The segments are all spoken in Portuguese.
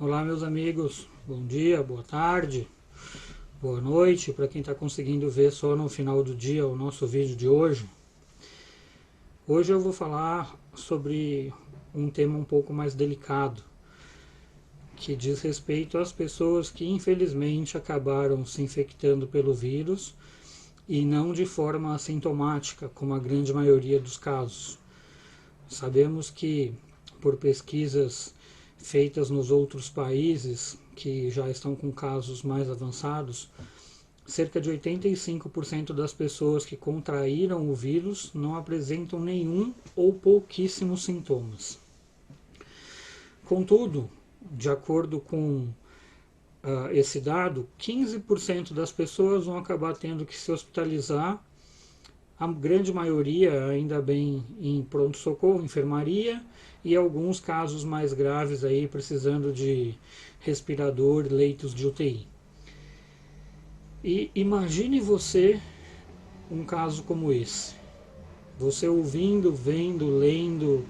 Olá, meus amigos. Bom dia, boa tarde, boa noite para quem está conseguindo ver só no final do dia o nosso vídeo de hoje. Hoje eu vou falar sobre um tema um pouco mais delicado, que diz respeito às pessoas que infelizmente acabaram se infectando pelo vírus e não de forma assintomática, como a grande maioria dos casos. Sabemos que, por pesquisas feitas nos outros países que já estão com casos mais avançados, cerca de 85% das pessoas que contraíram o vírus não apresentam nenhum ou pouquíssimos sintomas. Contudo, de acordo com esse dado, 15% das pessoas vão acabar tendo que se hospitalizar, a grande maioria, ainda bem, em pronto-socorro, enfermaria, e alguns casos mais graves aí precisando de respirador, leitos de UTI. E imagine você um caso como esse. Você ouvindo, vendo, lendo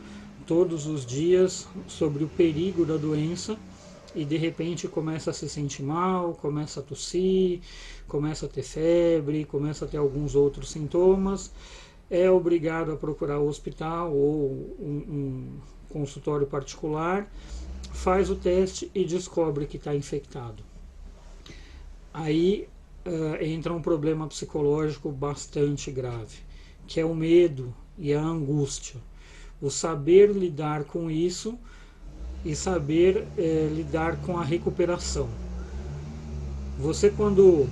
todos os dias sobre o perigo da doença e de repente começa a se sentir mal, começa a tossir, começa a ter febre, começa a ter alguns outros sintomas, é obrigado a procurar o hospital ou um consultório particular, faz o teste e descobre que está infectado. Aí entra um problema psicológico bastante grave, que é o medo e a angústia. O saber lidar com isso e saber lidar com a recuperação. Você, quando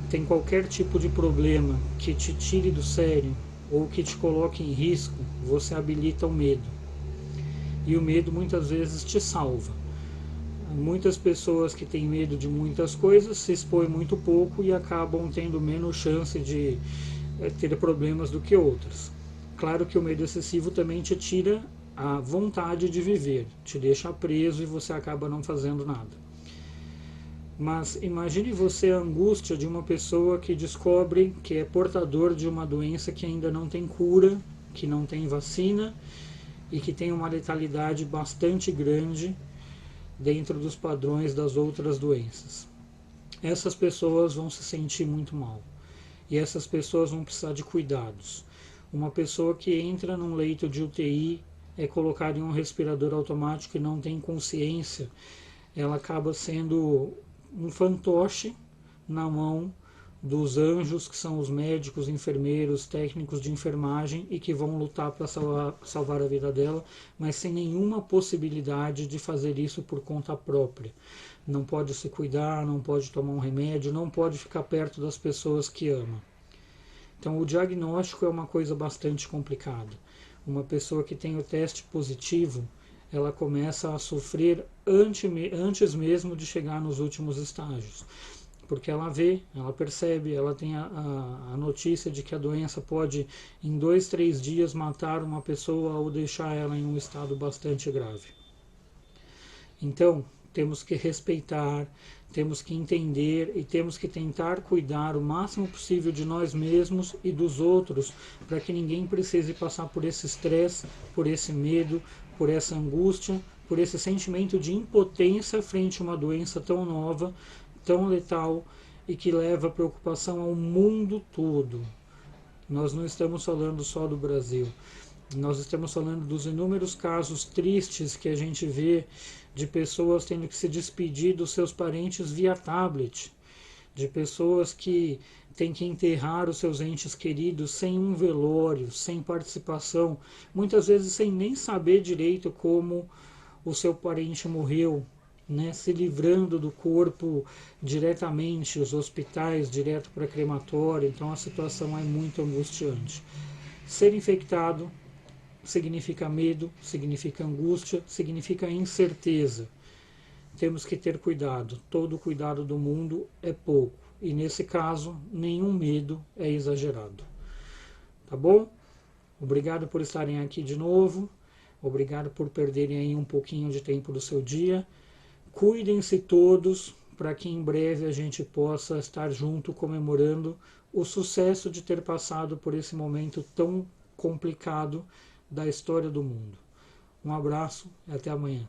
tem qualquer tipo de problema que te tire do sério ou que te coloque em risco, você habilita o medo. E o medo muitas vezes te salva. Muitas pessoas que têm medo de muitas coisas se expõem muito pouco e acabam tendo menos chance de ter problemas do que outras. Claro que o medo excessivo também te tira a vontade de viver, te deixa preso e você acaba não fazendo nada. Mas imagine você a angústia de uma pessoa que descobre que é portador de uma doença que ainda não tem cura, que não tem vacina e que tem uma letalidade bastante grande dentro dos padrões das outras doenças. Essas pessoas vão se sentir muito mal e essas pessoas vão precisar de cuidados. Uma pessoa que entra num leito de UTI, é colocada em um respirador automático e não tem consciência, ela acaba sendo um fantoche na mão dos anjos, que são os médicos, enfermeiros, técnicos de enfermagem e que vão lutar para salvar a vida dela, mas sem nenhuma possibilidade de fazer isso por conta própria. Não pode se cuidar, não pode tomar um remédio, não pode ficar perto das pessoas que ama. Então, o diagnóstico é uma coisa bastante complicada. Uma pessoa que tem o teste positivo, ela começa a sofrer antes mesmo de chegar nos últimos estágios. Porque ela vê, ela percebe, ela tem a notícia de que a doença pode, em 2, 3 dias, matar uma pessoa ou deixar ela em um estado bastante grave. Então, temos que respeitar, temos que entender e temos que tentar cuidar o máximo possível de nós mesmos e dos outros, para que ninguém precise passar por esse estresse, por esse medo, por essa angústia, por esse sentimento de impotência frente a uma doença tão nova, tão letal e que leva preocupação ao mundo todo. Nós não estamos falando só do Brasil. Nós estamos falando dos inúmeros casos tristes que a gente vê de pessoas tendo que se despedir dos seus parentes via tablet, de pessoas que têm que enterrar os seus entes queridos sem um velório, sem participação, muitas vezes sem nem saber direito como o seu parente morreu, né, se livrando do corpo diretamente, os hospitais direto para crematório. Então a situação é muito angustiante. Ser infectado significa medo, significa angústia, significa incerteza. Temos que ter cuidado. Todo o cuidado do mundo é pouco. E nesse caso, nenhum medo é exagerado. Tá bom? Obrigado por estarem aqui de novo. Obrigado por perderem aí um pouquinho de tempo do seu dia. Cuidem-se todos para que em breve a gente possa estar junto comemorando o sucesso de ter passado por esse momento tão complicado da história do mundo. Um abraço e até amanhã.